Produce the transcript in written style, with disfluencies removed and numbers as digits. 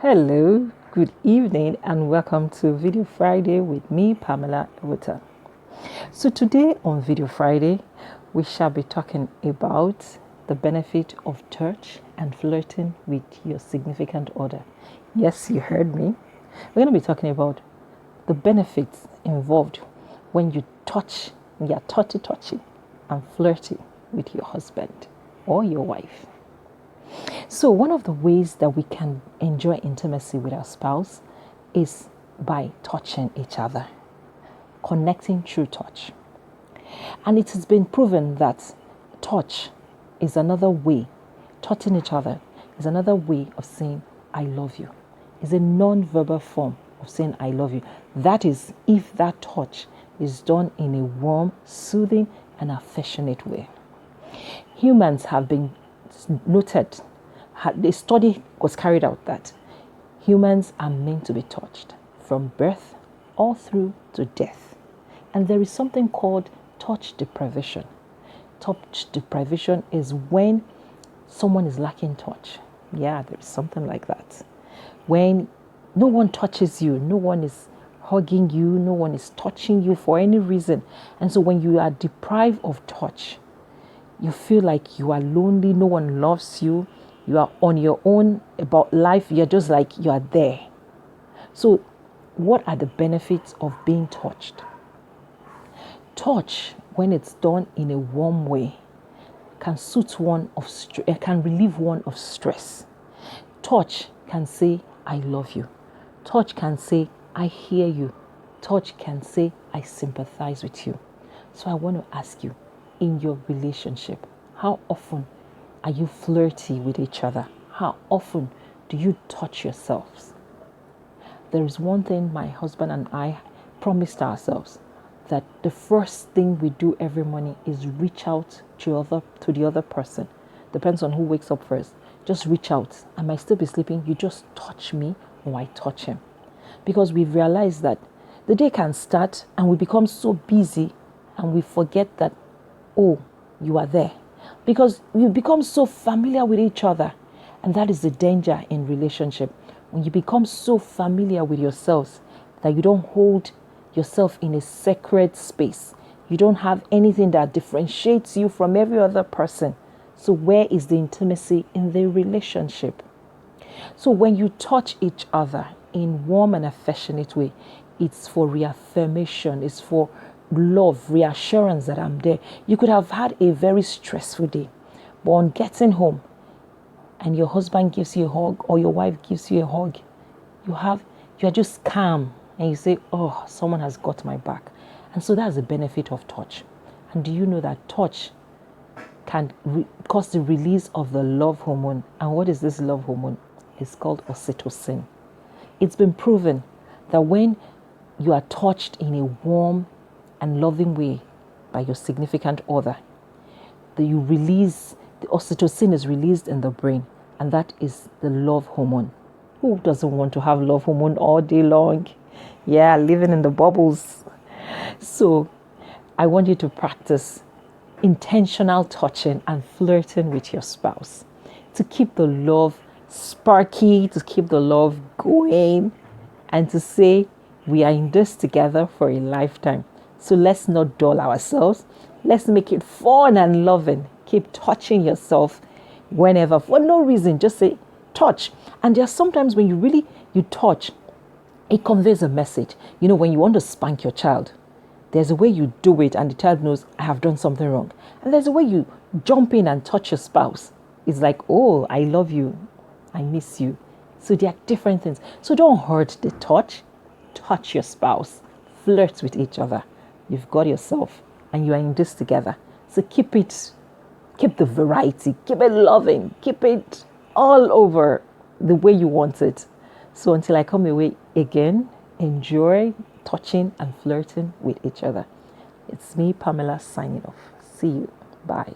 Hello, good evening, and welcome to Video Friday with me, Pamela Ewuta. So, today on Video Friday, we shall be talking about the benefit of touch and flirting with your significant other. Yes, you heard me. We're going to be talking about the benefits involved when you touch, when you're touchy and flirty with your husband or your wife. So, one of the ways that we can enjoy intimacy with our spouse is by touching each other, connecting through touch. And it has been proven that touch is another way, touching each other is another way of saying, I love you. It's a non-verbal form of saying, I love you. That is, if that touch is done in a warm, soothing, and affectionate way. Humans have been noted, the study was carried out that humans are meant to be touched from birth all through to death. And there is something called touch deprivation. Touch deprivation is when someone is lacking touch. Yeah, there is something like that. When no one touches you, no one is hugging you, no one is touching you for any reason. And so when you are deprived of touch, you feel like you are lonely, no one loves you, you are on your own about life, you're just like you are there. So, what are the benefits of being touched? Touch, when it's done in a warm way, can can relieve one of stress. Touch can say, I love you. Touch can say, I hear you. Touch can say, I sympathize with you. So I want to ask you, in your relationship, how often are you flirty with each other? How often do you touch yourselves? There is one thing my husband and I promised ourselves, that the first thing we do every morning is reach out to the other person. Depends on who wakes up first. Just reach out. I might still be sleeping. You just touch me or I touch him. Because we've realized that the day can start and we become so busy and we forget that, oh, you are there. Because you become so familiar with each other. And that is the danger in relationship. When you become so familiar with yourselves that you don't hold yourself in a sacred space. You don't have anything that differentiates you from every other person. So where is the intimacy in the relationship? So when you touch each other in warm and affectionate way, it's for reaffirmation, it's for love, reassurance that I'm there. You could have had a very stressful day, but on getting home and your husband gives you a hug or your wife gives you a hug, you are just calm and you say, oh, someone has got my back. And so that's the benefit of touch. And do you know that touch can cause the release of the love hormone? And what is this love hormone? It's called oxytocin. It's been proven that when you are touched in a warm and loving way by your significant other, the oxytocin is released in the brain, and that is the love hormone. Who doesn't want to have love hormone all day long? Yeah, living in the bubbles. So I want you to practice intentional touching and flirting with your spouse to keep the love sparky, to keep the love going, and to say we are in this together for a lifetime. So let's not dull ourselves. Let's make it fun and loving. Keep touching yourself whenever, for no reason. Just say touch. And there are sometimes when you touch, it conveys a message. You know, when you want to spank your child, there's a way you do it and the child knows I have done something wrong. And there's a way you jump in and touch your spouse. It's like, oh, I love you. I miss you. So there are different things. So don't hurt the touch. Touch your spouse. Flirt with each other. You've got yourself and you are in this together. So keep the variety. Keep it loving. Keep it all over the way you want it. So until I come away again, enjoy touching and flirting with each other. It's me, Pamela, signing off. See you. Bye.